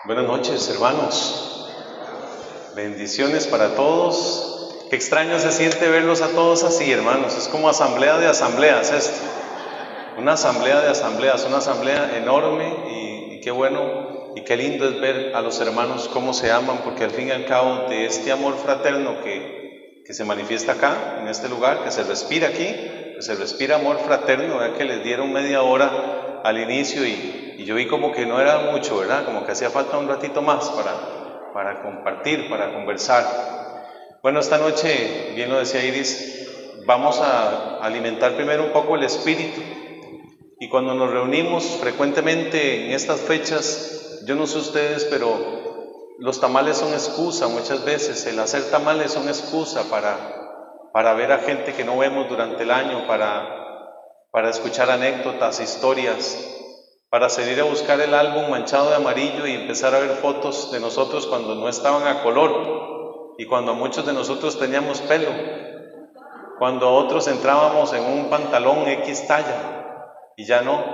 Buenas noches, hermanos. Bendiciones para todos. Qué extraño se siente verlos a todos así, hermanos. Es como asamblea de asambleas esto. Una asamblea de asambleas, una asamblea enorme y qué bueno y qué lindo es ver a los hermanos cómo se aman, porque al fin y al cabo de este amor fraterno que se manifiesta acá, en este lugar, que se respira aquí, que se respira amor fraterno, ¿verdad? Que les dieron media hora al inicio y yo vi como que no era mucho, ¿verdad? Como que hacía falta un ratito más para compartir, para conversar. Bueno, esta noche, bien lo decía Iris, vamos a alimentar primero un poco el espíritu. Y cuando nos reunimos frecuentemente en estas fechas, yo no sé ustedes, pero los tamales son excusa muchas veces. El hacer tamales son excusa para ver a gente que no vemos durante el año, para escuchar anécdotas, historias, para salir a buscar el álbum manchado de amarillo y empezar a ver fotos de nosotros cuando no estaban a color y cuando muchos de nosotros teníamos pelo, cuando otros entrábamos en un pantalón X talla y ya no.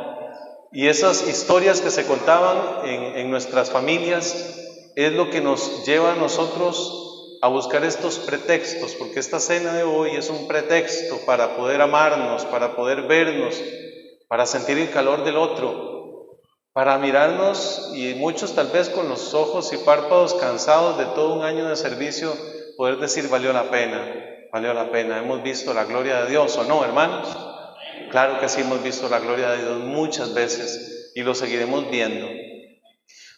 Y esas historias que se contaban en nuestras familias es lo que nos lleva a nosotros a buscar estos pretextos, porque esta cena de hoy es un pretexto para poder amarnos, para poder vernos, para sentir el calor del otro, para mirarnos y muchos tal vez con los ojos y párpados cansados de todo un año de servicio, poder decir valió la pena, hemos visto la gloria de Dios, ¿o no, hermanos? Claro que sí, hemos visto la gloria de Dios muchas veces y lo seguiremos viendo.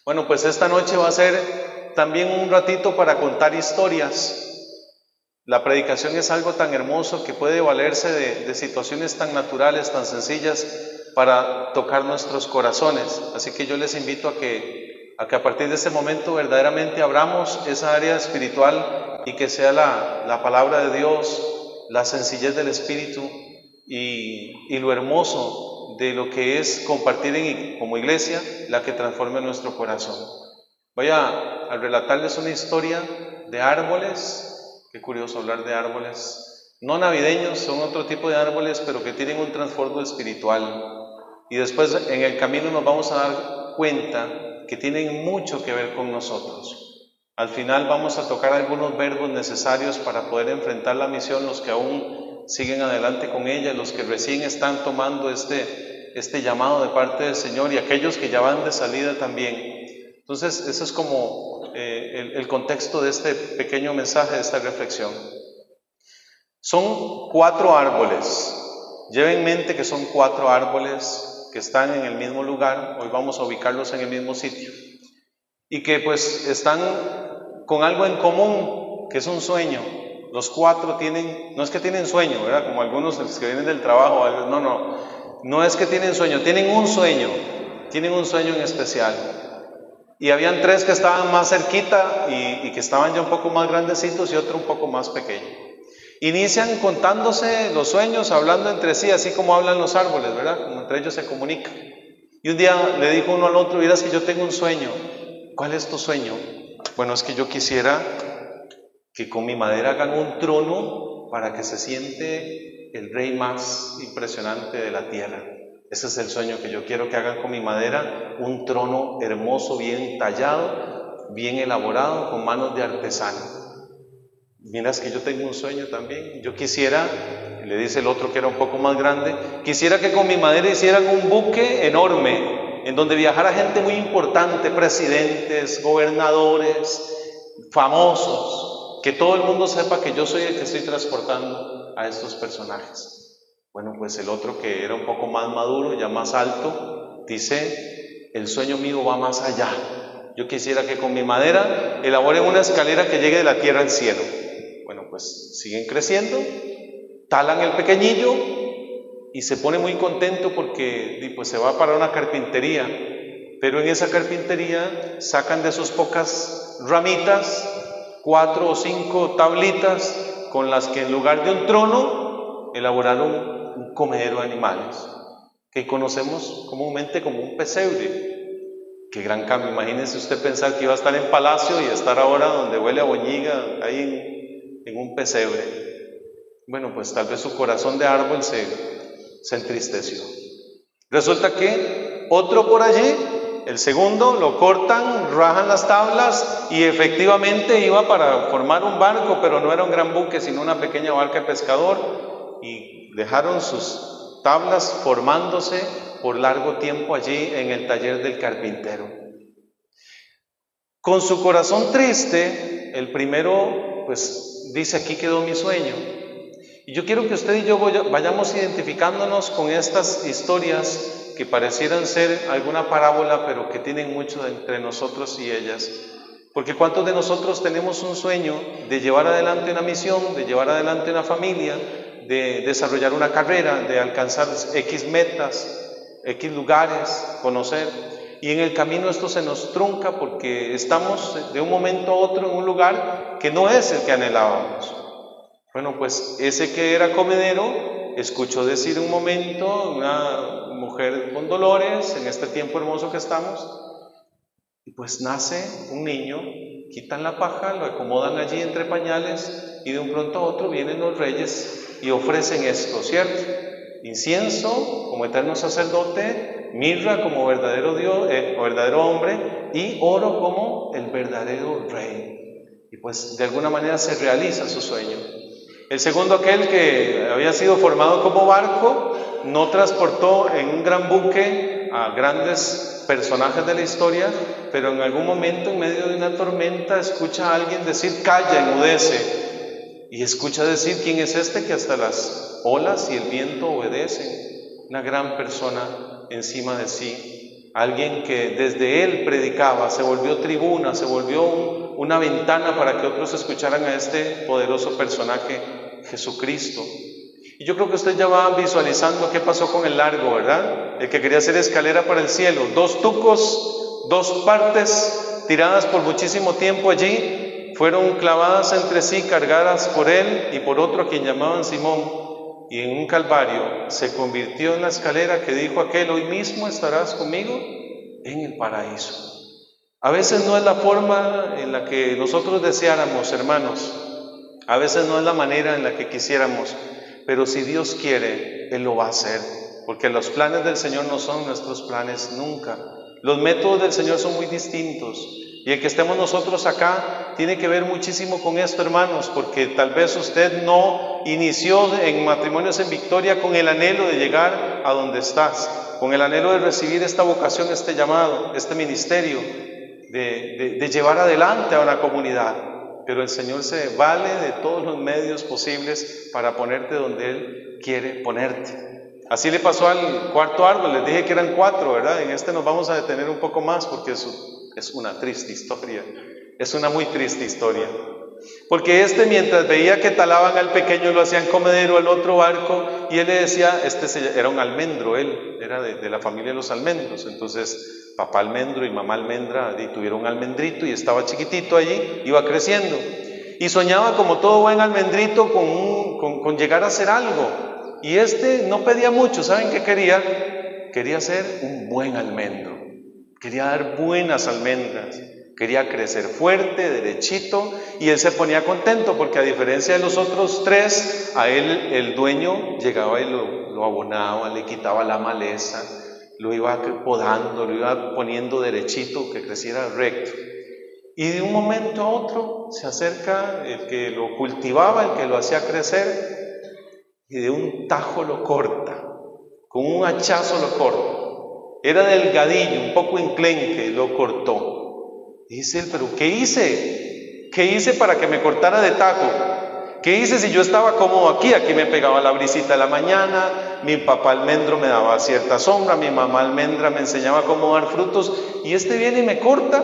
Bueno, pues esta noche va a ser también un ratito para contar historias. La predicación es algo tan hermoso que puede valerse de situaciones tan naturales, tan sencillas, para tocar nuestros corazones. Así que yo les invito a que a partir de este momento verdaderamente abramos esa área espiritual y que sea la palabra de Dios, la sencillez del Espíritu y lo hermoso de lo que es compartir como iglesia, la que transforme nuestro corazón. Voy a relatarles una historia de árboles. Qué curioso hablar de árboles, no navideños, son otro tipo de árboles, pero que tienen un trasfondo espiritual. Y después en el camino nos vamos a dar cuenta que tienen mucho que ver con nosotros. Al final vamos a tocar algunos verbos necesarios para poder enfrentar la misión, los que aún siguen adelante con ella, los que recién están tomando este llamado de parte del Señor y aquellos que ya van de salida también. Entonces, eso es como el contexto de este pequeño mensaje, de esta reflexión. Son 4 árboles. Lleven en mente que son 4 árboles que están en el mismo lugar. Hoy vamos a ubicarlos en el mismo sitio. Y que pues están con algo en común, que es un sueño. Los 4 tienen, no es que tienen sueño, ¿verdad? Como algunos que vienen del trabajo, no es que tienen sueño, tienen un sueño en especial. Y habían 3 que estaban más cerquita y que estaban ya un poco más grandecitos y otro un poco más pequeño. Inician contándose los sueños, hablando entre sí, así como hablan los árboles, ¿verdad? Como entre ellos se comunican. Y un día le dijo uno al otro, mira, es que yo tengo un sueño. ¿Cuál es tu sueño? Bueno, es que yo quisiera que con mi madera hagan un trono para que se siente el rey más impresionante de la tierra. Ese es el sueño que yo quiero, que hagan con mi madera un trono hermoso, bien tallado, bien elaborado, con manos de artesano. Mira, es que yo tengo un sueño también. Yo quisiera, le dice el otro que era un poco más grande, quisiera que con mi madera hicieran un buque enorme, en donde viajara gente muy importante, presidentes, gobernadores, famosos, que todo el mundo sepa que yo soy el que estoy transportando a estos personajes. Bueno, pues el otro, que era un poco más maduro, ya más alto, dice, el sueño mío va más allá. Yo quisiera que con mi madera elaboren una escalera que llegue de la tierra al cielo. Bueno, pues siguen creciendo, talan el pequeñillo y se pone muy contento porque pues se va para una carpintería. Pero en esa carpintería sacan de sus pocas ramitas 4 o 5 tablitas con las que en lugar de un trono elaboraron un comedero de animales, que conocemos comúnmente como un pesebre. Qué gran cambio, imagínense usted pensar que iba a estar en palacio y estar ahora donde huele a boñiga, ahí en un pesebre. Bueno, pues tal vez su corazón de árbol se entristeció. Resulta que otro por allí El segundo lo cortan, rajan las tablas y efectivamente iba para formar un barco, pero no era un gran buque, sino una pequeña barca de pescador. Y dejaron sus tablas formándose por largo tiempo allí en el taller del carpintero. Con su corazón triste, el primero pues dice: aquí quedó mi sueño. Y yo quiero que usted y yo vayamos identificándonos con estas historias que parecieran ser alguna parábola, pero que tienen mucho entre nosotros y ellas. Porque ¿cuántos de nosotros tenemos un sueño de llevar adelante una misión, de llevar adelante una familia, de desarrollar una carrera, de alcanzar X metas, X lugares, conocer? Y en el camino esto se nos trunca porque estamos de un momento a otro en un lugar que no es el que anhelábamos. Bueno, pues ese que era comedero escuchó decir un momento una mujer con dolores en este tiempo hermoso que estamos, y pues nace un niño, quitan la paja, lo acomodan allí entre pañales y de un pronto a otro vienen los reyes y ofrecen esto, ¿cierto? Incienso como eterno sacerdote, mirra como verdadero Dios, verdadero hombre, y oro como el verdadero rey. Y pues de alguna manera se realiza su sueño. El segundo, aquel que había sido formado como barco, no transportó en un gran buque a grandes personajes de la historia, pero en algún momento en medio de una tormenta escucha a alguien decir: calla, enmudece. Y escucha decir: ¿quién es este que hasta las olas y el viento obedecen? Una gran persona encima de sí, alguien que desde él predicaba, se volvió tribuna, se volvió una ventana para que otros escucharan a este poderoso personaje, Jesucristo. Y yo creo que usted ya va visualizando qué pasó con el largo, ¿verdad? El que quería hacer escalera para el cielo, 2 tucos, 2 partes tiradas por muchísimo tiempo allí, fueron clavadas entre sí, cargadas por él y por otro a quien llamaban Simón, y en un calvario se convirtió en la escalera que dijo aquel: hoy mismo estarás conmigo en el paraíso. A veces no es la forma en la que nosotros deseáramos, hermanos, a veces no es la manera en la que quisiéramos, pero si Dios quiere, Él lo va a hacer, porque los planes del Señor no son nuestros planes nunca. Los métodos del Señor son muy distintos, y el que estemos nosotros acá tiene que ver muchísimo con esto, hermanos, porque tal vez usted no inició en Matrimonios en Victoria con el anhelo de llegar a donde estás, con el anhelo de recibir esta vocación, este llamado, este ministerio, de llevar adelante a una comunidad. Pero el Señor se vale de todos los medios posibles para ponerte donde Él quiere ponerte. Así le pasó al cuarto árbol, les dije que eran 4, ¿verdad? En este nos vamos a detener un poco más porque es una triste historia, es una muy triste historia. Porque mientras veía que talaban al pequeño, lo hacían comedero al otro barco, y él le decía, era un almendro, él era de la familia de los almendros. Entonces papá almendro y mamá almendra tuvieron un almendrito y estaba chiquitito allí, iba creciendo y soñaba como todo buen almendrito con llegar a hacer algo. Y no pedía mucho. ¿Saben qué quería? Quería ser un buen almendro, quería dar buenas almendras, quería crecer fuerte, derechito, y él se ponía contento porque, a diferencia de los otros 3, a él el dueño llegaba y lo abonaba, le quitaba la maleza, lo iba podando, lo iba poniendo derechito, que creciera recto. Y de un momento a otro se acerca el que lo cultivaba, el que lo hacía crecer, y de un tajo lo corta, con un hachazo lo corta. Era delgadillo, un poco enclenque, lo cortó. Dice él: ¿pero qué hice? ¿Qué hice para que me cortara de tajo? ¿Qué hice si yo estaba cómodo aquí? Aquí me pegaba la brisita de la mañana, mi papá almendro me daba cierta sombra, mi mamá almendra me enseñaba cómo dar frutos, y viene y me corta.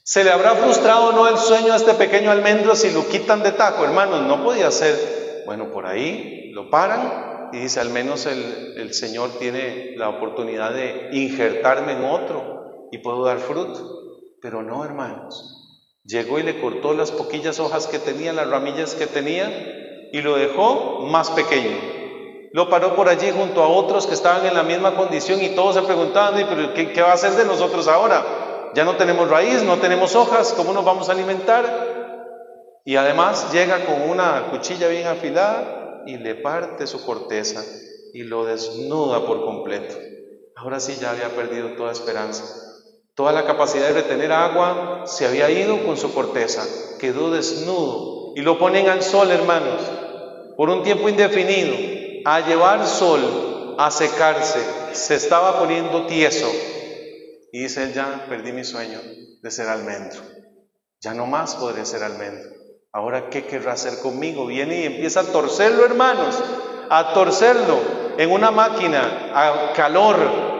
¿Se le habrá frustrado o no el sueño a este pequeño almendro si lo quitan de tajo? Hermanos, no podía ser. Bueno, por ahí lo paran y dice: al menos el Señor tiene la oportunidad de injertarme en otro y puedo dar fruto. Pero no, hermanos. Llegó y le cortó las poquillas hojas que tenía, las ramillas que tenía, y lo dejó más pequeño. Lo paró por allí junto a otros que estaban en la misma condición, y todos se preguntaban: ¿pero qué va a hacer de nosotros ahora? Ya no tenemos raíz, no tenemos hojas, ¿cómo nos vamos a alimentar? Y además llega con una cuchilla bien afilada y le parte su corteza y lo desnuda por completo. Ahora sí ya había perdido toda esperanza. Toda la capacidad de retener agua se había ido con su corteza. Quedó desnudo. Y lo ponen al sol, hermanos, por un tiempo indefinido, a llevar sol, a secarse. Se estaba poniendo tieso. Y dice él: ya perdí mi sueño de ser almendro. Ya no más podré ser almendro. Ahora, ¿qué querrá hacer conmigo? Viene y empieza a torcerlo, hermanos, a torcerlo en una máquina a calor.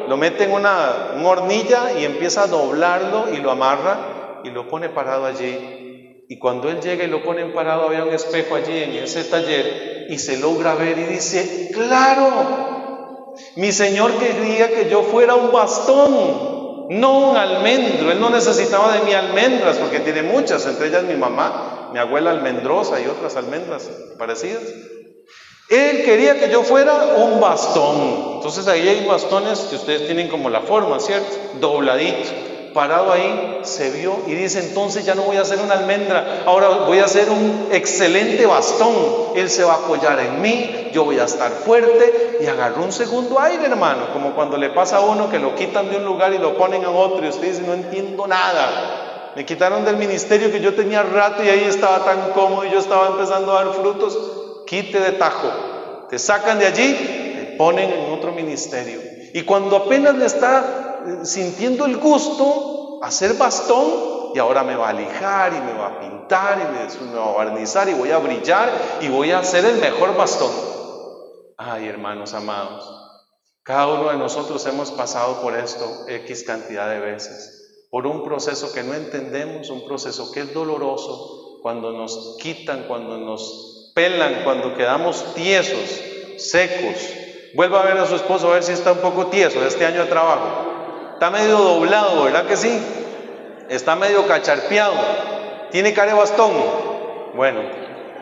Lo mete en una hornilla y empieza a doblarlo y lo amarra y lo pone parado allí. Y cuando él llega y lo ponen parado, había un espejo allí en ese taller y se logra ver y dice: ¡claro! Mi Señor quería que yo fuera un bastón, no un almendro. Él no necesitaba de mis almendras, porque tiene muchas, entre ellas mi mamá, mi abuela almendrosa y otras almendras parecidas. Él quería que yo fuera un bastón. Entonces ahí hay bastones que ustedes tienen como la forma, ¿cierto? Dobladito. Parado ahí, se vio y dice: entonces ya no voy a ser una almendra, ahora voy a ser un excelente bastón. Él se va a apoyar en mí, yo voy a estar fuerte. Y agarró un segundo aire, hermano, como cuando le pasa a uno que lo quitan de un lugar y lo ponen a otro y usted dice: no entiendo nada. Me quitaron del ministerio que yo tenía rato y ahí estaba tan cómodo y yo estaba empezando a dar frutos. Quite de tajo, te sacan de allí, te ponen en otro ministerio. Y cuando apenas le está sintiendo el gusto a ser bastón, y ahora me va a lijar y me va a pintar y me va a barnizar y voy a brillar y voy a ser el mejor bastón. Ay, hermanos amados, cada uno de nosotros hemos pasado por esto X cantidad de veces, por un proceso que no entendemos, un proceso que es doloroso, cuando nos quitan, cuando nos pelan, cuando quedamos tiesos, secos. Vuelva a ver a su esposo a ver si está un poco tieso de este año de trabajo. Está medio doblado, ¿verdad que sí? Está medio cacharpeado. ¿Tiene cara de bastón? Bueno,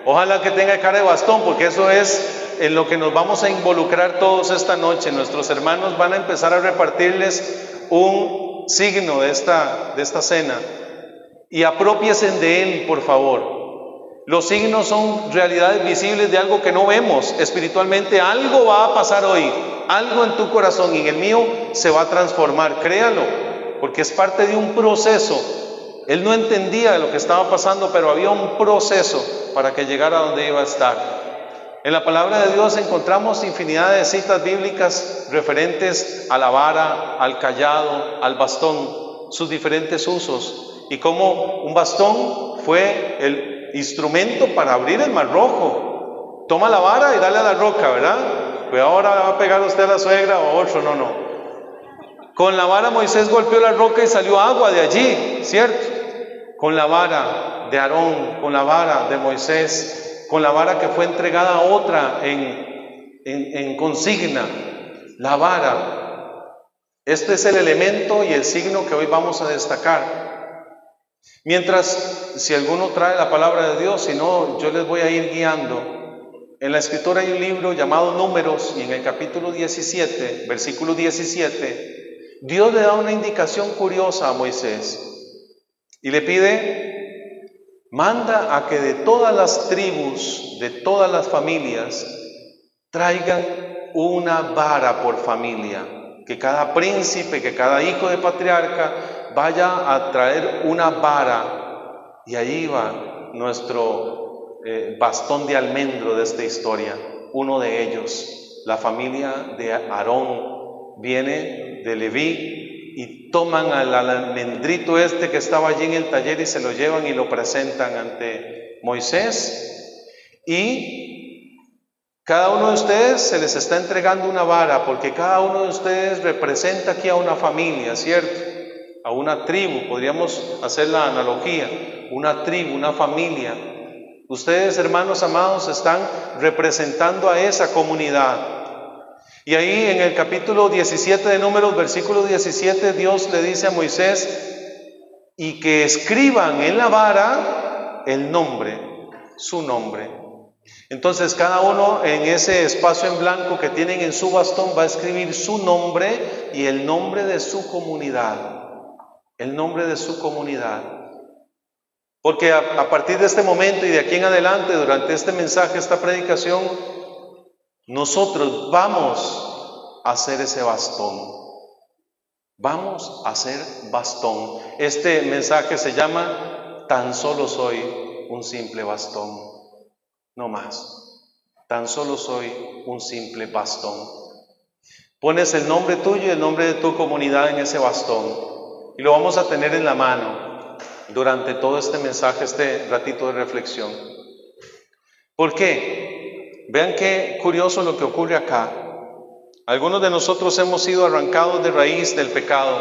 ojalá que tenga cara de bastón, porque eso es en lo que nos vamos a involucrar todos esta noche. Nuestros hermanos van a empezar a repartirles un signo de esta cena. Y apropiesen de él, por favor. Los signos son realidades visibles de algo que no vemos. Espiritualmente algo va a pasar hoy, algo en tu corazón y en el mío se va a transformar, créalo, porque es parte de un proceso. Él no entendía lo que estaba pasando, pero había un proceso para que llegara a donde iba a estar. En la palabra de Dios encontramos infinidad de citas bíblicas referentes a la vara, al cayado, al bastón, sus diferentes usos, y cómo un bastón fue el instrumento para abrir el mar rojo. Toma la vara y dale a la roca, ¿verdad? Pues ahora va a pegar usted a la suegra o otro, no. Con la vara Moisés golpeó la roca y salió agua de allí, ¿cierto? Con la vara de Aarón, con la vara de Moisés, con la vara que fue entregada a otra en consigna, la vara. Este es el elemento y el signo que hoy vamos a destacar. Mientras, si alguno trae la palabra de Dios, si no, yo les voy a ir guiando. En la Escritura hay un libro llamado Números, y en el capítulo 17, versículo 17, Dios le da una indicación curiosa a Moisés y le pide: manda a que de todas las tribus, de todas las familias, traigan una vara por familia, que cada príncipe, que cada hijo de patriarca vaya a traer una vara. Y ahí va nuestro bastón de almendro de esta historia. Uno de ellos, la familia de Aarón, viene de Leví y toman al almendrito este que estaba allí en el taller y se lo llevan y lo presentan ante Moisés. Y cada uno de ustedes se les está entregando una vara, porque cada uno de ustedes representa aquí a una familia, ¿cierto? A una tribu, podríamos hacer la analogía, una tribu, una familia. Ustedes, hermanos amados, están representando a esa comunidad. Y ahí en el capítulo 17 de Números, versículo 17, Dios le dice a Moisés: y que escriban en la vara el nombre, su nombre. Entonces cada uno en ese espacio en blanco que tienen en su bastón va a escribir su nombre y el nombre de su comunidad. El nombre de su comunidad. Porque a partir de este momento y de aquí en adelante, durante este mensaje, esta predicación, nosotros vamos a hacer ese bastón. Vamos a ser bastón. Este mensaje se llama Tan solo soy un simple bastón. No más. Tan solo soy un simple bastón. Pones el nombre tuyo y el nombre de tu comunidad en ese bastón y lo vamos a tener en la mano durante todo este mensaje, este ratito de reflexión. ¿Por qué? Vean qué curioso lo que ocurre acá. Algunos de nosotros hemos sido arrancados de raíz del pecado.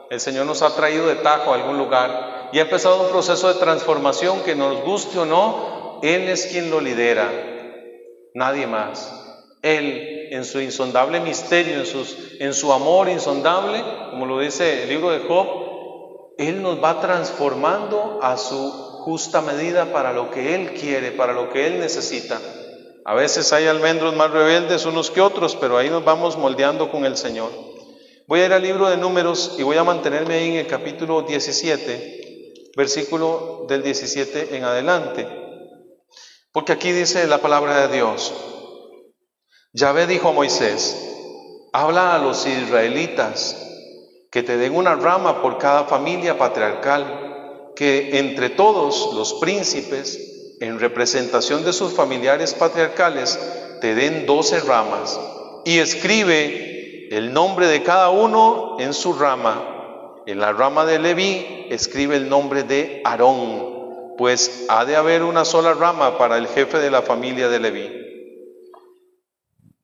El Señor nos ha traído de tajo a algún lugar y ha empezado un proceso de transformación que, nos guste o no, Él es quien lo lidera, nadie más. Él, en su insondable misterio, en su amor insondable, como lo dice el libro de Job, Él nos va transformando a su justa medida para lo que Él quiere, para lo que Él necesita. A veces hay almendros más rebeldes unos que otros, pero ahí nos vamos moldeando con el Señor. Voy a ir al libro de Números y voy a mantenerme ahí en el capítulo 17, versículo del 17 en adelante. Porque aquí dice la palabra de Dios. Yahvé dijo a Moisés: habla a los israelitas que te den una rama por cada familia patriarcal, que entre todos los príncipes, en representación de sus familiares patriarcales, te den 12 ramas, y escribe el nombre de cada uno en su rama. En la rama de Leví escribe el nombre de Aarón, pues ha de haber una sola rama para el jefe de la familia de Leví.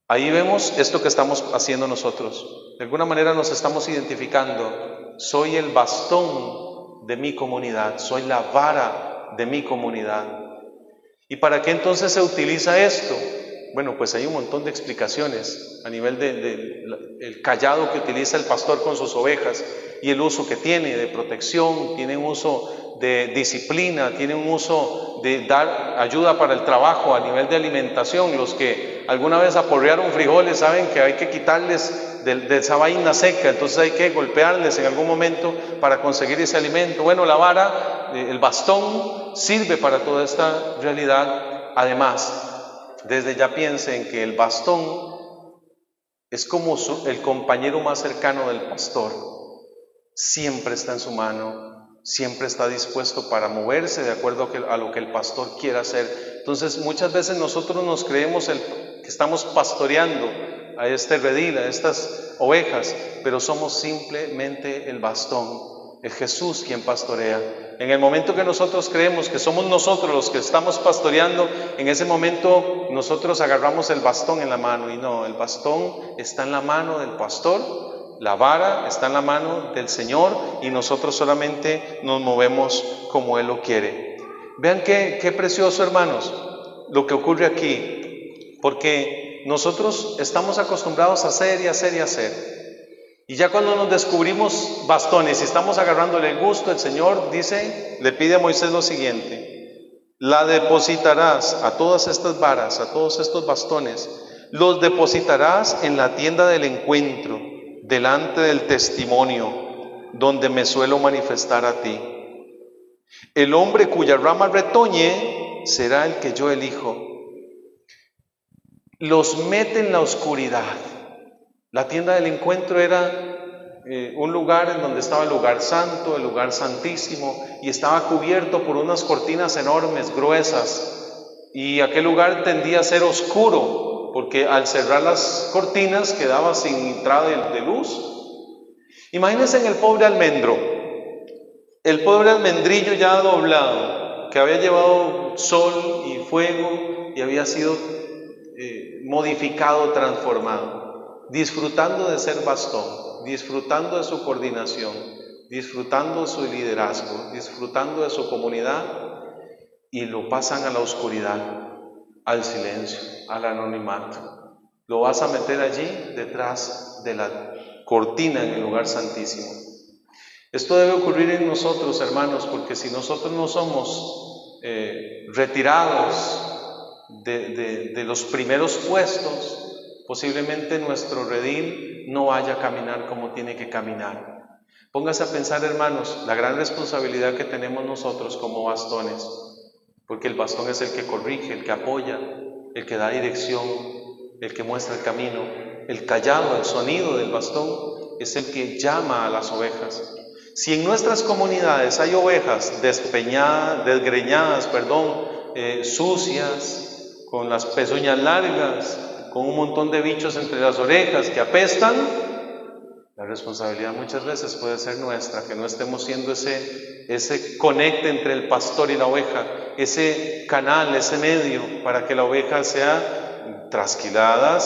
Ahí vemos esto que estamos haciendo nosotros. De alguna manera nos estamos identificando. Soy el bastón de mi comunidad, soy la vara de mi comunidad. ¿Y para qué entonces se utiliza esto? Bueno, pues hay un montón de explicaciones a nivel del cayado que utiliza el pastor con sus ovejas y el uso que tiene de protección, tiene un uso de disciplina, tiene un uso de dar ayuda para el trabajo a nivel de alimentación. Los que alguna vez aporrearon frijoles saben que hay que quitarles de esa vaina seca, entonces hay que golpearles en algún momento para conseguir ese alimento. Bueno, la vara, el bastón, sirve para toda esta realidad. Además, desde ya piensen que el bastón es como el compañero más cercano del pastor. Siempre está en su mano, siempre está dispuesto para moverse de acuerdo a lo que el pastor quiera hacer. Entonces muchas veces nosotros nos creemos que estamos pastoreando a este redil, a estas ovejas, pero somos simplemente el bastón. Es Jesús quien pastorea. En el momento que nosotros creemos que somos nosotros los que estamos pastoreando, en ese momento nosotros agarramos el bastón en la mano, y no, el bastón está en la mano del pastor, la vara está en la mano del Señor y nosotros solamente nos movemos como Él lo quiere. Vean qué precioso, hermanos, lo que ocurre aquí, porque nosotros estamos acostumbrados a hacer y hacer y hacer. Y ya cuando nos descubrimos bastones y estamos agarrándole el gusto, el Señor dice, le pide a Moisés lo siguiente: la depositarás a todas estas varas, a todos estos bastones, los depositarás en la tienda del encuentro, delante del testimonio, donde me suelo manifestar a ti. El hombre cuya rama retoñe será el que yo elijo. Los mete en la oscuridad. La tienda del encuentro era un lugar en donde estaba el lugar santo, el lugar santísimo, y estaba cubierto por unas cortinas enormes, gruesas, y aquel lugar tendía a ser oscuro, porque al cerrar las cortinas quedaba sin entrada de luz. Imagínense en el pobre almendro, el pobre almendrillo ya doblado, que había llevado sol y fuego y había sido modificado, transformado, disfrutando de ser bastón, disfrutando de su coordinación, disfrutando de su liderazgo, disfrutando de su comunidad, y lo pasan a la oscuridad, al silencio, al anonimato. Lo vas a meter allí detrás de la cortina en el lugar santísimo. Esto debe ocurrir en nosotros, hermanos, porque si nosotros no somos retirados de los primeros puestos, posiblemente nuestro redil no vaya a caminar como tiene que caminar. Póngase a pensar, hermanos, la gran responsabilidad que tenemos nosotros como bastones, porque el bastón es el que corrige, el que apoya, el que da dirección, el que muestra el camino, el cayado, el sonido del bastón, es el que llama a las ovejas. Si en nuestras comunidades hay ovejas desgreñadas, sucias, con las pezuñas largas, con un montón de bichos entre las orejas que apestan, la responsabilidad muchas veces puede ser nuestra, que no estemos siendo ese conecte entre el pastor y la oveja, ese canal, ese medio, para que la oveja sea trasquilada,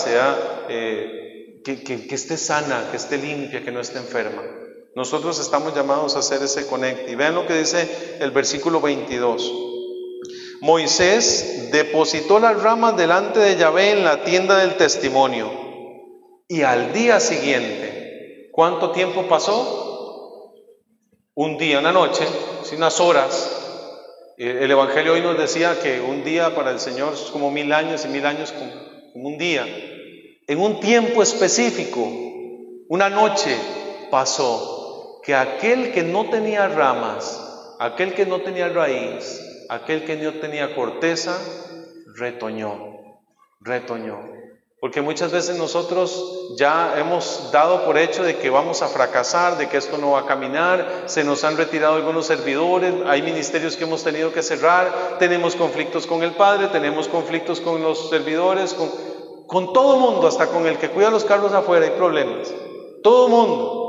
que esté sana, que esté limpia, que no esté enferma. Nosotros estamos llamados a hacer ese conecte. Y vean lo que dice el versículo 22. Moisés depositó las ramas delante de Yahvé en la tienda del testimonio. Y al día siguiente, ¿cuánto tiempo pasó? Un día, una noche, unas horas. El Evangelio hoy nos decía que un día para el Señor es como 1000 años y 1000 años como un día. En un tiempo específico, una noche pasó que aquel que no tenía ramas, aquel que no tenía raíz, aquel que no tenía corteza, retoñó. Porque muchas veces nosotros ya hemos dado por hecho de que vamos a fracasar, de que esto no va a caminar, se nos han retirado algunos servidores, hay ministerios que hemos tenido que cerrar, tenemos conflictos con el Padre, tenemos conflictos con los servidores, con todo el mundo, hasta con el que cuida los carros afuera hay problemas, todo el mundo.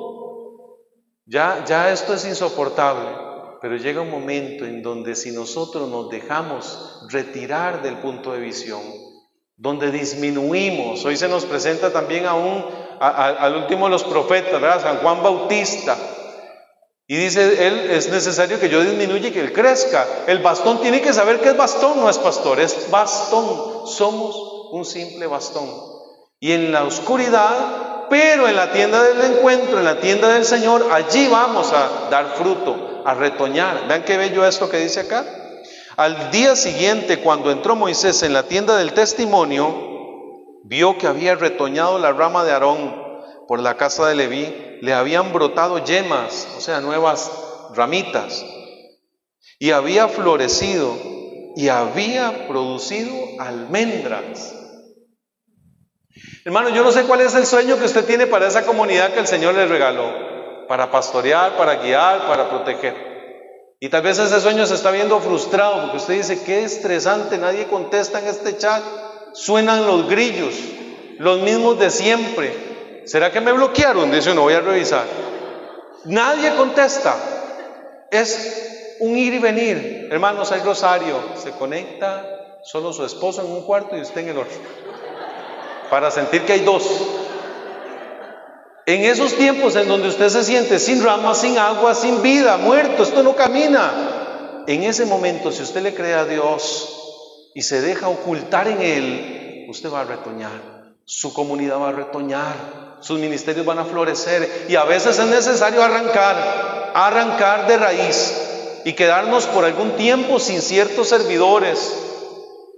Ya esto es insoportable, pero llega un momento en donde si nosotros nos dejamos retirar del punto de visión, donde disminuimos, hoy se nos presenta también al último de los profetas, ¿verdad? San Juan Bautista, y dice él, es necesario que yo disminuya y que él crezca. El bastón tiene que saber que es bastón, no es pastor, es bastón, somos un simple bastón. Y en la oscuridad, pero en la tienda del encuentro, en la tienda del Señor, allí vamos a dar fruto, a retoñar. Vean qué bello esto que dice acá. Al día siguiente, cuando entró Moisés en la tienda del testimonio, vio que había retoñado la rama de Aarón por la casa de Leví, le habían brotado yemas, o sea, nuevas ramitas, y había florecido y había producido almendras. Hermano, yo no sé cuál es el sueño que usted tiene para esa comunidad que el Señor le regaló, para pastorear, para guiar, para proteger. Y tal vez ese sueño se está viendo frustrado porque usted dice, qué estresante, nadie contesta en este chat, suenan los grillos, los mismos de siempre. ¿Será que me bloquearon? Dice uno, voy a revisar. Nadie contesta, es un ir y venir. Hermanos, hay rosario, se conecta solo su esposo en un cuarto y usted en el otro, para sentir que hay dos. En esos tiempos en donde usted se siente sin ramas, sin agua, sin vida, muerto, esto no camina. En ese momento, si usted le cree a Dios y se deja ocultar en Él, usted va a retoñar, su comunidad va a retoñar, sus ministerios van a florecer. Y a veces es necesario arrancar de raíz y quedarnos por algún tiempo sin ciertos servidores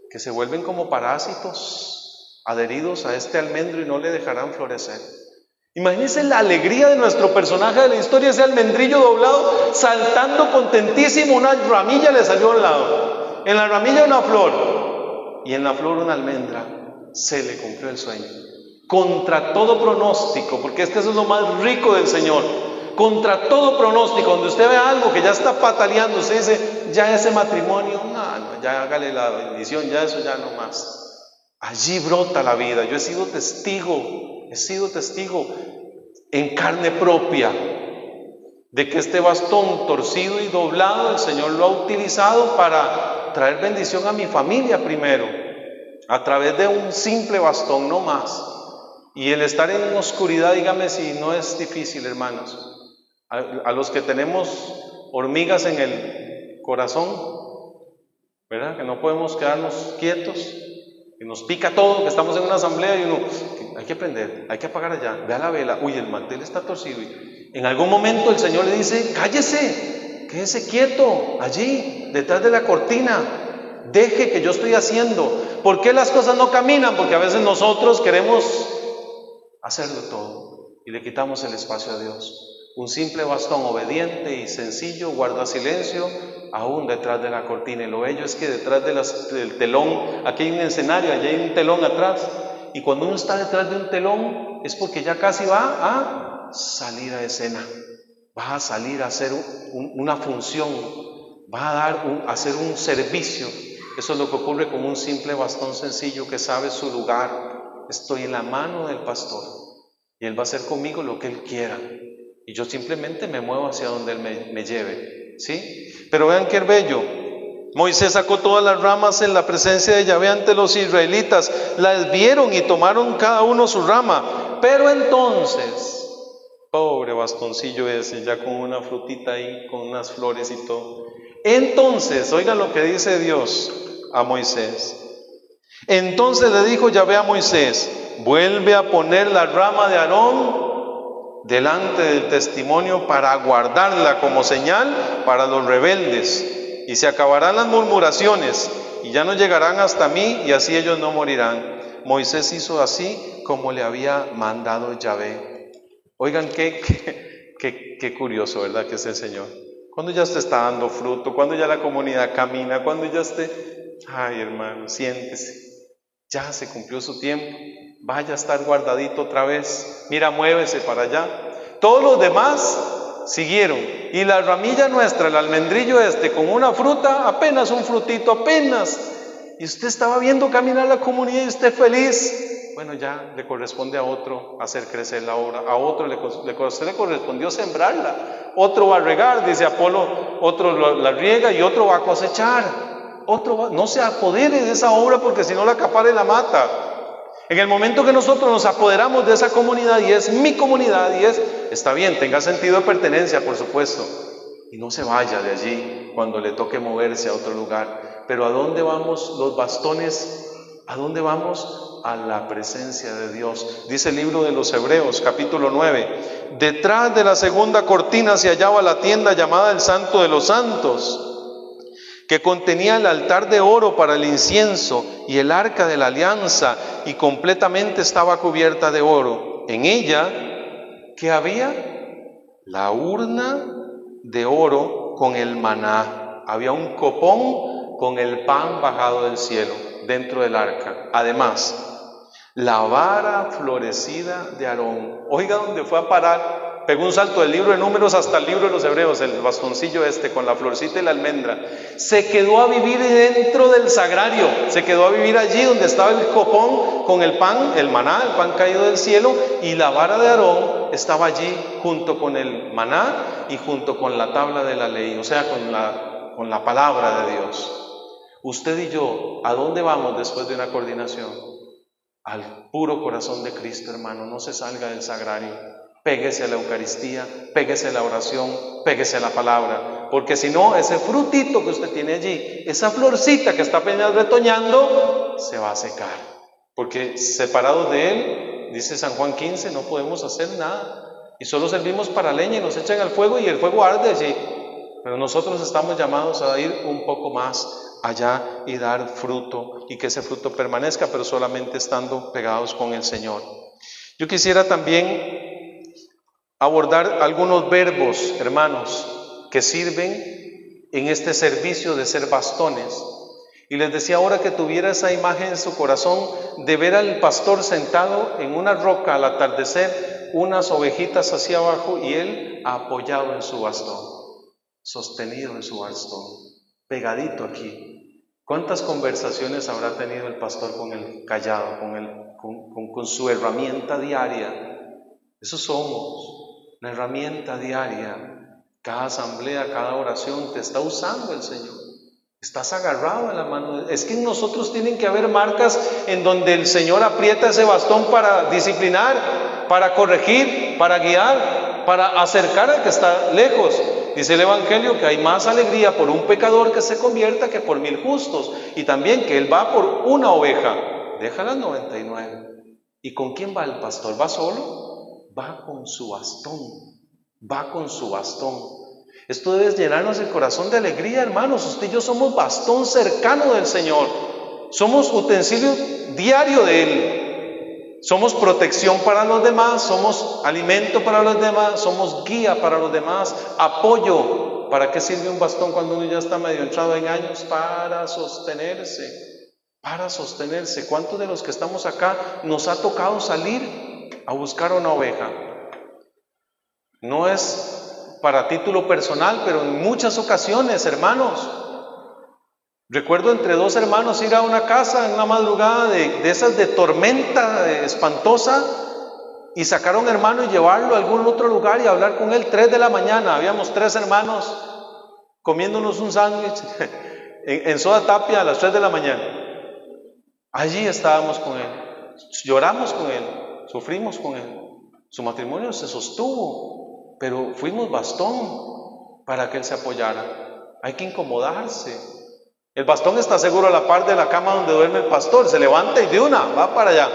que se vuelven como parásitos adheridos a este almendro y no le dejarán florecer. Imagínense la alegría de nuestro personaje de la historia, ese almendrillo doblado, saltando contentísimo, una ramilla le salió al lado, en la ramilla una flor, y en la flor una almendra. Se le cumplió el sueño, contra todo pronóstico, porque es que eso es lo más rico del Señor, contra todo pronóstico. Donde usted ve algo que ya está pataleando, usted dice, ya ese matrimonio, no, ya hágale la bendición, ya eso ya no más. Allí brota la vida. Yo he sido testigo en carne propia de que este bastón torcido y doblado el Señor lo ha utilizado para traer bendición a mi familia primero, a través de un simple bastón, no más. Y el estar en oscuridad, dígame si no es difícil, hermanos. A los que tenemos hormigas en el corazón, ¿verdad? Que no podemos quedarnos quietos, que nos pica todo, que estamos en una asamblea y uno, hay que prender, hay que apagar allá, vea la vela, uy, el mantel está torcido. Y en algún momento el Señor le dice, cállese, quédese quieto, allí, detrás de la cortina, deje que yo estoy haciendo. ¿Por qué las cosas no caminan? Porque a veces nosotros queremos hacerlo todo y le quitamos el espacio a Dios. Un simple bastón obediente y sencillo guarda silencio aún detrás de la cortina. Y lo bello es que detrás del telón, aquí hay un escenario, allí hay un telón atrás, y cuando uno está detrás de un telón es porque ya casi va a salir a escena, va a salir a hacer una función, va a hacer un servicio. Eso es lo que ocurre con un simple bastón sencillo que sabe su lugar. Estoy en la mano del pastor y Él va a hacer conmigo lo que Él quiera y yo simplemente me muevo hacia donde Él me lleve, ¿sí? Pero vean qué bello. Moisés sacó todas las ramas en la presencia de Yahvé ante los israelitas, las vieron y tomaron cada uno su rama. Pero entonces, pobre bastoncillo ese, ya con una frutita ahí, con unas flores y todo. Entonces, oigan lo que dice Dios a Moisés. Entonces le dijo Yahvé a Moisés: vuelve a poner la rama de Aarón delante del testimonio para guardarla como señal para los rebeldes. Y se acabarán las murmuraciones y ya no llegarán hasta mí, y así ellos no morirán. Moisés hizo así como le había mandado Yahvé. Oigan qué curioso, ¿verdad? Que es el Señor. Cuando ya usted está dando fruto, cuando ya la comunidad camina, cuando ya esté, ay hermano, siéntese, ya se cumplió su tiempo, vaya a estar guardadito otra vez, mira, muévese para allá. Todos los demás siguieron, y la ramilla nuestra, el almendrillo con una fruta, apenas un frutito, apenas, y usted estaba viendo caminar la comunidad y usted feliz. Bueno, ya le corresponde a otro hacer crecer la obra, a otro le correspondió sembrarla, otro va a regar, dice Apolo, otro la riega y otro va a cosechar, no se apodere de esa obra porque si no la acapara y la mata. En el momento que nosotros nos apoderamos de esa comunidad y es mi comunidad está bien, tenga sentido de pertenencia, por supuesto, y no se vaya de allí cuando le toque moverse a otro lugar. Pero ¿a dónde vamos los bastones? ¿A dónde vamos? A la presencia de Dios. Dice el libro de los Hebreos, capítulo 9, detrás de la segunda cortina se hallaba la tienda llamada el Santo de los Santos, que contenía el altar de oro para el incienso y el arca de la alianza, y completamente estaba cubierta de oro. En ella, ¿qué había? La urna de oro con el maná. Había un copón con el pan bajado del cielo dentro del arca. Además, la vara florecida de Aarón. Oiga dónde fue a parar. Pegó un salto del libro de Números hasta el libro de los Hebreos, el bastoncillo con la florcita y la almendra. Se quedó a vivir dentro del sagrario, se quedó a vivir allí donde estaba el copón con el pan, el maná, el pan caído del cielo, y la vara de Aarón estaba allí junto con el maná y junto con la tabla de la ley, o sea, con la palabra de Dios. Usted y yo, ¿a dónde vamos después de una coordinación? Al puro corazón de Cristo, hermano. No se salga del sagrario. Péguese a la Eucaristía, péguese a la oración, péguese a la palabra, porque si no, ese frutito que usted tiene allí, esa florcita que está apenas retoñando, se va a secar, porque separados de Él, dice San Juan 15, no podemos hacer nada, y solo servimos para leña y nos echan al fuego y el fuego arde allí, pero nosotros estamos llamados a ir un poco más allá y dar fruto, y que ese fruto permanezca, pero solamente estando pegados con el Señor. Yo quisiera también abordar algunos verbos, hermanos, que sirven en este servicio de ser bastones. Y les decía ahora que tuviera esa imagen en su corazón de ver al pastor sentado en una roca al atardecer, unas ovejitas hacia abajo y él apoyado en su bastón, sostenido en su bastón, pegadito aquí. ¿Cuántas conversaciones habrá tenido el pastor con el callado, con su herramienta diaria? Eso somos. La herramienta diaria, cada asamblea, cada oración te está usando el Señor. Estás agarrado en la mano. Es que en nosotros tienen que haber marcas en donde el Señor aprieta ese bastón para disciplinar, para corregir, para guiar, para acercar al que está lejos. Dice el Evangelio que hay más alegría por un pecador que se convierta que por 1000 justos. Y también que Él va por una oveja, deja las 99. ¿Y con quién va el pastor? ¿Va solo? Va con su bastón, va con su bastón. Esto debe llenarnos el corazón de alegría, hermanos. Usted y yo somos bastón cercano del Señor, somos utensilio diario de Él, somos protección para los demás, somos alimento para los demás, somos guía para los demás, apoyo. ¿Para qué sirve un bastón cuando uno ya está medio entrado en años? Para sostenerse, para sostenerse. ¿Cuántos de los que estamos acá nos ha tocado salir a buscar una oveja? No es para título personal, pero en muchas ocasiones, hermanos, recuerdo entre dos hermanos ir a una casa en una madrugada de esas de tormenta espantosa, y sacar a un hermano y llevarlo a algún otro lugar y hablar con él. 3 de la mañana, habíamos 3 hermanos comiéndonos un sándwich en Soda Tapia a las 3 de la mañana. Allí estábamos con él, lloramos con él, sufrimos con él. Su matrimonio se sostuvo, pero fuimos bastón para que él se apoyara. Hay que incomodarse. El bastón está seguro a la par de la cama donde duerme el pastor, se levanta y de una va para allá,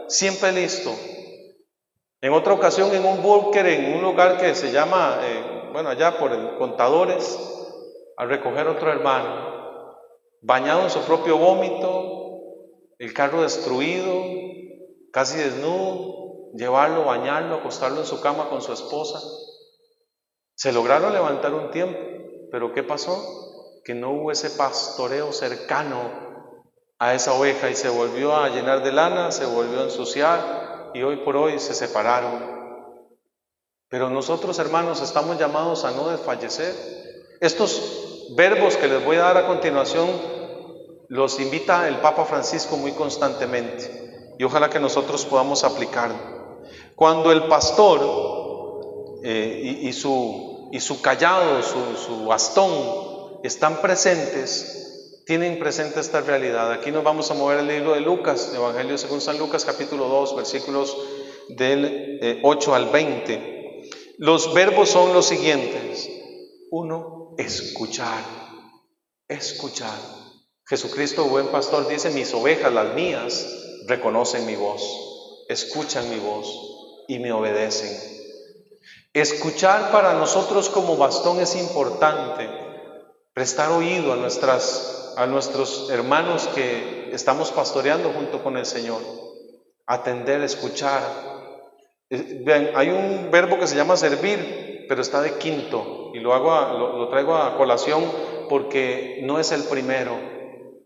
siempre listo. En otra ocasión, en un búnker, en un lugar que se llama, allá por el Contadores, al recoger otro hermano, bañado en su propio vómito, el carro destruido, casi desnudo, llevarlo, bañarlo, acostarlo en su cama con su esposa. Se lograron levantar un tiempo, pero ¿qué pasó? Que no hubo ese pastoreo cercano a esa oveja y se volvió a llenar de lana, se volvió a ensuciar. Y hoy por hoy se separaron. Pero nosotros, hermanos, estamos llamados a no desfallecer. Estos verbos que les voy a dar a continuación los invita el Papa Francisco muy constantemente, y ojalá que nosotros podamos aplicarlo. Cuando el pastor y su callado, su bastón están presentes, tienen presente esta realidad. Aquí nos vamos a mover al libro de Lucas, Evangelio según San Lucas, capítulo 2, versículos del 8 al 20. Los verbos son los siguientes. 1, escuchar. Escuchar. Jesucristo, buen pastor, dice: mis ovejas, las mías, reconocen mi voz, escuchan mi voz y me obedecen. Escuchar para nosotros como bastón es importante. Prestar oído a nuestros hermanos que estamos pastoreando junto con el Señor. Atender, escuchar. Vean, hay un verbo que se llama servir, pero está de quinto, y lo traigo a colación porque no es el primero.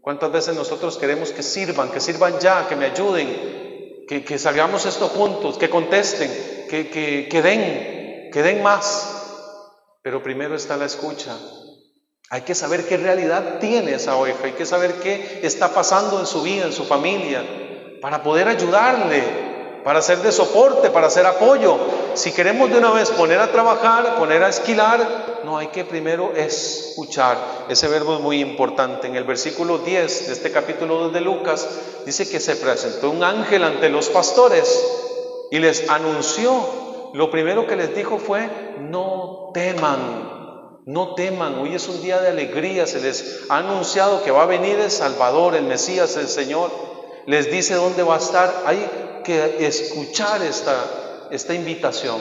¿Cuántas veces nosotros queremos que sirvan ya, que me ayuden, que salgamos esto juntos, que contesten, que den más? Pero primero está la escucha. Hay que saber qué realidad tiene esa oveja, hay que saber qué está pasando en su vida, en su familia, para poder ayudarle, para ser de soporte, para hacer apoyo. Si queremos de una vez poner a trabajar, poner a esquilar, no, hay que primero escuchar. Ese verbo es muy importante. En el versículo 10 de este capítulo 2 de Lucas, dice que se presentó un ángel ante los pastores y les anunció. Lo primero que les dijo fue: no teman. No teman, hoy es un día de alegría, se les ha anunciado que va a venir el Salvador, el Mesías, el Señor. Les dice dónde va a estar. Hay que escuchar esta invitación.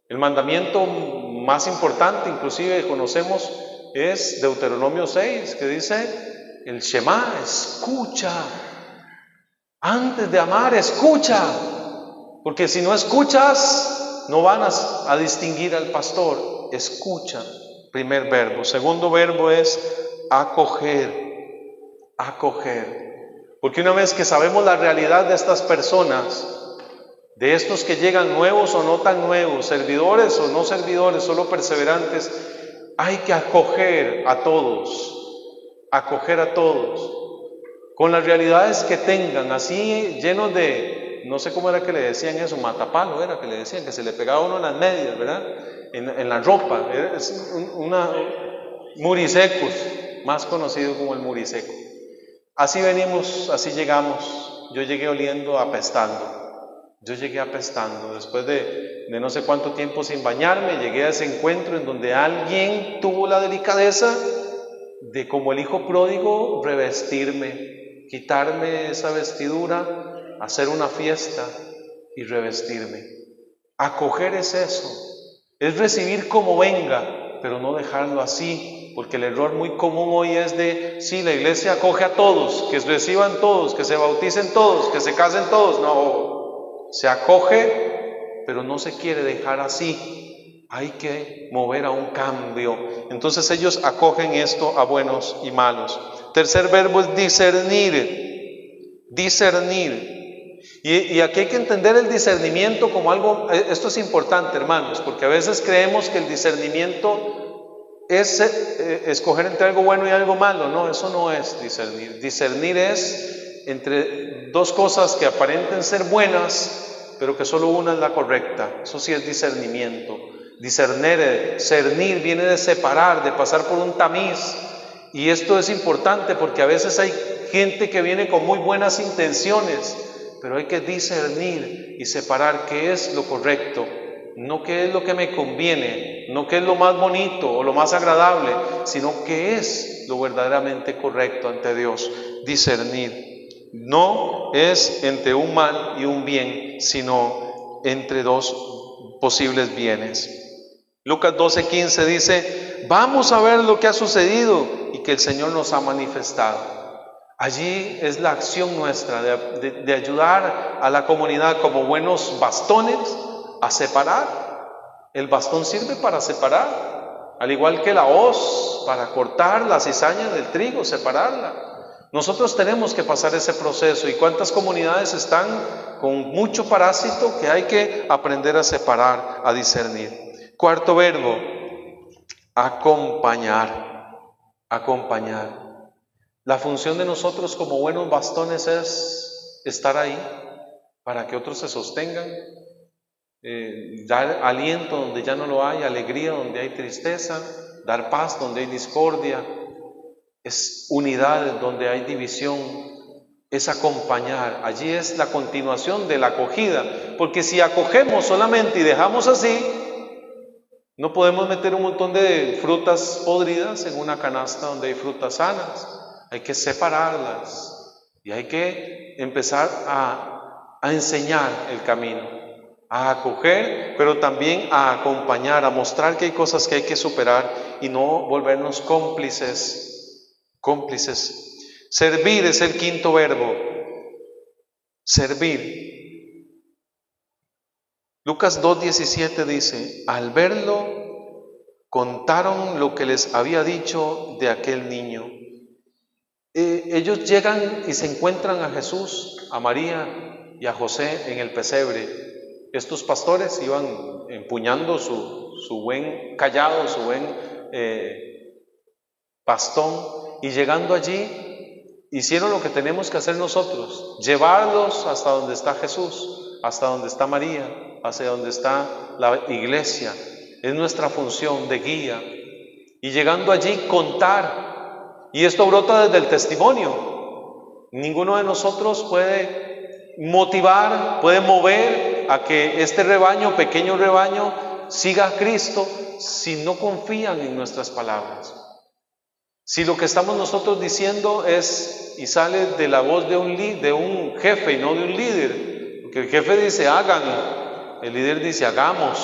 El mandamiento más importante, inclusive conocemos, es Deuteronomio 6, que dice el Shema: escucha. Antes de amar, escucha. Porque si no escuchas, no van a distinguir al pastor. Escucha. Primer verbo. Segundo verbo es acoger. Acoger. Porque una vez que sabemos la realidad de estas personas, de estos que llegan nuevos o no tan nuevos, servidores o no servidores, solo perseverantes, hay que acoger a todos. Acoger a todos. Con las realidades que tengan, así llenos de, no sé cómo era que le decían eso, matapalo era que le decían, que se le pegaba a uno en las medias, ¿verdad? En la ropa, es murisecos, más conocido como el muriseco. Así venimos, así llegamos. Yo llegué oliendo, apestando. Yo llegué apestando, después de no sé cuánto tiempo sin bañarme, llegué a ese encuentro en donde alguien tuvo la delicadeza de, como el hijo pródigo, revestirme, quitarme esa vestidura, hacer una fiesta y revestirme. Acoger es eso. Es recibir como venga, pero no dejarlo así, porque el error muy común hoy es de: sí, la iglesia acoge a todos, que reciban todos, que se bauticen todos, que se casen todos. No, se acoge, pero no se quiere dejar así. Hay que mover a un cambio. Entonces ellos acogen esto a buenos y malos. Tercer verbo es discernir. Discernir. Y aquí hay que entender el discernimiento como algo, esto es importante, hermanos, porque a veces creemos que el discernimiento es escoger entre algo bueno y algo malo. No, eso no es discernir. Discernir es entre dos cosas que aparenten ser buenas, pero que solo una es la correcta. Eso sí es discernimiento. Discernir viene de separar, de pasar por un tamiz. Y esto es importante porque a veces hay gente que viene con muy buenas intenciones, pero hay que discernir y separar qué es lo correcto, no qué es lo que me conviene, no qué es lo más bonito o lo más agradable, sino qué es lo verdaderamente correcto ante Dios. Discernir no es entre un mal y un bien, sino entre dos posibles bienes. Lucas 12:15 dice: vamos a ver lo que ha sucedido y que el Señor nos ha manifestado. Allí es la acción nuestra de ayudar a la comunidad como buenos bastones a separar. El bastón sirve para separar, al igual que la hoz para cortar la cizaña del trigo, separarla. Nosotros tenemos que pasar ese proceso. ¿Y cuántas comunidades están con mucho parásito que hay que aprender a separar, a discernir? Cuarto verbo, acompañar. Acompañar. La función de nosotros como buenos bastones es estar ahí para que otros se sostengan, dar aliento donde ya no lo hay, alegría donde hay tristeza, dar paz donde hay discordia, es unidad donde hay división, es acompañar. Allí es la continuación de la acogida, porque si acogemos solamente y dejamos así, no podemos meter un montón de frutas podridas en una canasta donde hay frutas sanas. Hay que separarlas y hay que empezar a enseñar el camino, a acoger, pero también a acompañar, a mostrar que hay cosas que hay que superar y no volvernos cómplices. Servir es el quinto verbo. Servir. Lucas 2:17 dice: al verlo, contaron lo que les había dicho de aquel niño. Ellos llegan y se encuentran a Jesús, a María y a José en el pesebre. Estos pastores iban empuñando su buen cayado, su buen bastón, y llegando allí hicieron lo que tenemos que hacer nosotros: llevarlos hasta donde está Jesús, hasta donde está María, hacia donde está la iglesia. Es nuestra función de guía. Y llegando allí, contar. Y esto brota desde el testimonio. Ninguno de nosotros puede motivar, puede mover a que este rebaño, pequeño rebaño, siga a Cristo si no confían en nuestras palabras. Si lo que estamos nosotros diciendo es y sale de la voz de un jefe y no de un líder, porque el jefe dice hagan, el líder dice hagamos,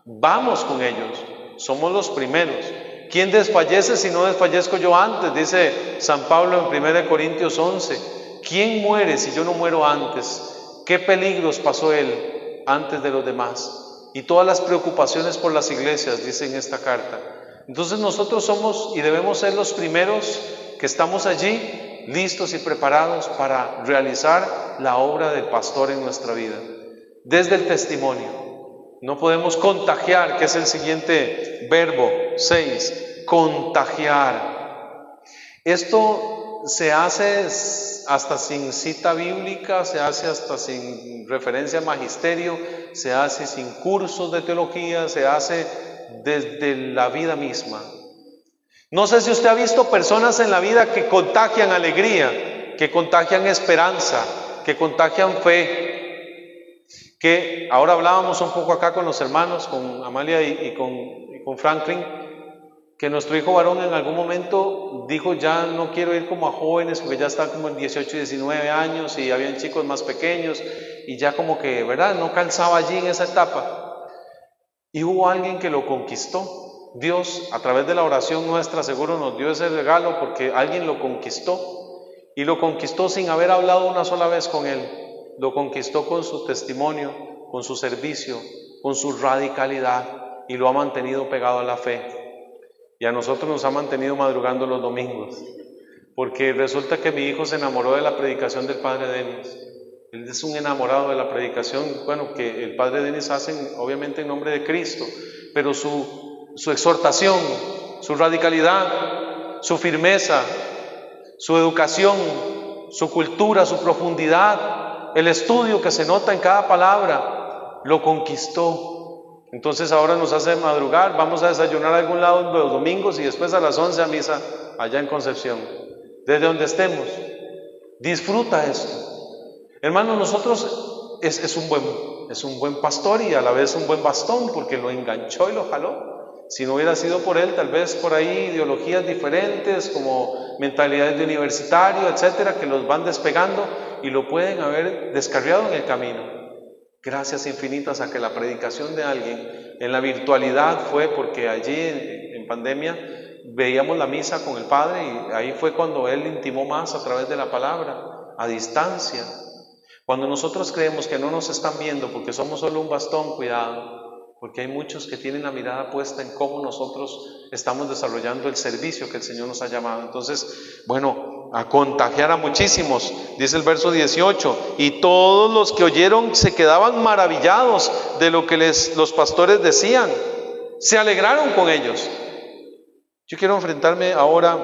vamos con ellos, somos los primeros. ¿Quién desfallece si no desfallezco yo antes? Dice San Pablo en 1 Corintios 11. ¿Quién muere si yo no muero antes? ¿Qué peligros pasó él antes de los demás? Y todas las preocupaciones por las iglesias, dice en esta carta. Entonces nosotros somos y debemos ser los primeros que estamos allí, listos y preparados para realizar la obra del pastor en nuestra vida. Desde el testimonio. No podemos contagiar, que es el siguiente verbo, 6, contagiar. Esto se hace hasta sin cita bíblica, se hace hasta sin referencia a magisterio, se hace sin cursos de teología, se hace desde la vida misma. No sé si usted ha visto personas en la vida que contagian alegría, que contagian esperanza, que contagian fe. Que ahora hablábamos un poco acá con los hermanos, con Amalia y con Franklin, que nuestro hijo varón en algún momento dijo: ya no quiero ir como a jóvenes, porque ya están como en 18 y 19 años y habían chicos más pequeños y ya como que, ¿verdad?, no calzaba allí en esa etapa. Y hubo alguien que lo conquistó. Dios, a través de la oración nuestra, seguro nos dio ese regalo, porque alguien lo conquistó, y lo conquistó sin haber hablado una sola vez con él. Lo conquistó con su testimonio, con su servicio, con su radicalidad, y lo ha mantenido pegado a la fe. Y a nosotros nos ha mantenido madrugando los domingos, porque resulta que mi hijo se enamoró de la predicación del padre Denis. Él es un enamorado de la predicación, bueno, que el padre Denis hace obviamente en nombre de Cristo, pero su exhortación, su radicalidad, su firmeza, su educación, su cultura, su profundidad, el estudio que se nota en cada palabra, lo conquistó. Entonces ahora nos hace madrugar, vamos a desayunar a algún lado los domingos y después a las 11 a misa allá en Concepción. Desde donde estemos, disfruta esto. Hermanos, nosotros es un buen pastor y a la vez un buen bastón, porque lo enganchó y lo jaló. Si no hubiera sido por él, tal vez por ahí ideologías diferentes, como mentalidades de universitario, etcétera, que los van despegando y lo pueden haber descarriado en el camino. Gracias infinitas a que la predicación de alguien en la virtualidad fue, porque allí en pandemia veíamos la misa con el Padre y ahí fue cuando Él intimó más a través de la palabra, a distancia. Cuando nosotros creemos que no nos están viendo porque somos solo un bastón, cuidado, porque hay muchos que tienen la mirada puesta en cómo nosotros estamos desarrollando el servicio que el Señor nos ha llamado. Entonces, bueno, a contagiar a muchísimos, dice el verso 18, y todos los que oyeron se quedaban maravillados de lo que los pastores decían, se alegraron con ellos. Yo quiero enfrentarme ahora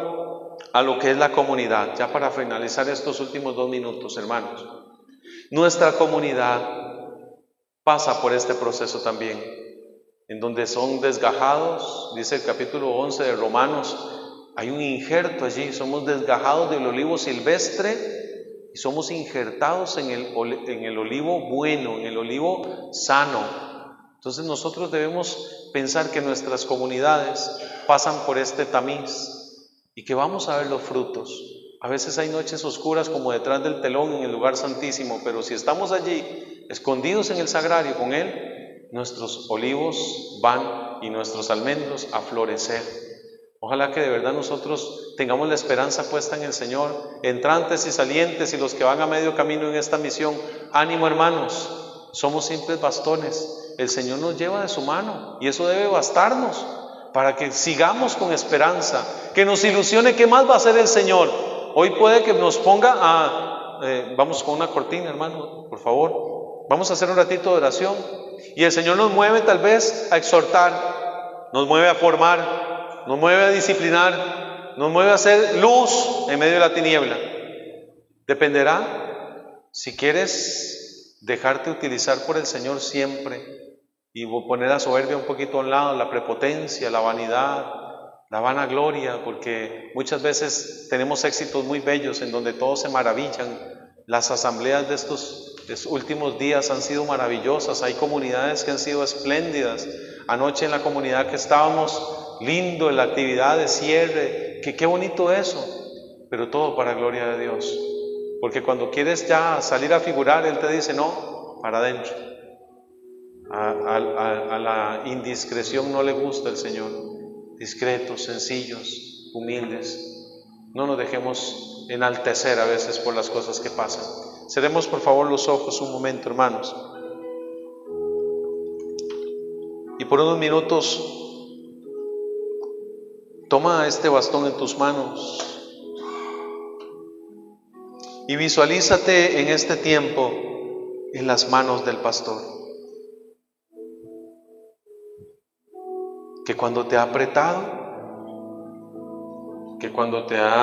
a lo que es la comunidad, ya para finalizar estos últimos 2 minutos, hermanos. Nuestra comunidad pasa por este proceso también, en donde son desgajados, dice el capítulo 11 de Romanos, hay un injerto allí, somos desgajados del olivo silvestre y somos injertados en el olivo bueno, en el olivo sano. Entonces nosotros debemos pensar que nuestras comunidades pasan por este tamiz y que vamos a ver los frutos. A veces hay noches oscuras como detrás del telón en el lugar santísimo, pero si estamos allí, escondidos en el sagrario con Él, nuestros olivos van y nuestros almendros a florecer. Ojalá que de verdad nosotros tengamos la esperanza puesta en el Señor, entrantes y salientes y los que van a medio camino en esta misión. Ánimo, hermanos, somos simples bastones. El Señor nos lleva de su mano y eso debe bastarnos para que sigamos con esperanza, que nos ilusione qué más va a hacer el Señor. Hoy puede que nos ponga vamos con una cortina, hermano, por favor. Vamos a hacer un ratito de oración y el Señor nos mueve tal vez a exhortar, nos mueve a formar, nos mueve a disciplinar, nos mueve a hacer luz en medio de la tiniebla. Dependerá si quieres dejarte utilizar por el Señor siempre y poner la soberbia un poquito a un lado, la prepotencia, la vanidad, la vanagloria, porque muchas veces tenemos éxitos muy bellos en donde todos se maravillan. Las asambleas de estos últimos días han sido maravillosas, hay comunidades que han sido espléndidas. Anoche en la comunidad que estábamos, lindo en la actividad de cierre, que qué bonito eso, pero todo para gloria de Dios, porque cuando quieres ya salir a figurar, Él te dice no, para adentro. A la indiscreción no le gusta el Señor. Discretos, sencillos, humildes. No nos dejemos enaltecer a veces por las cosas que pasan. Cerremos por favor los ojos un momento, hermanos. Y por unos minutos, toma este bastón en tus manos y visualízate en este tiempo en las manos del pastor. Que cuando te ha apretado, que cuando te ha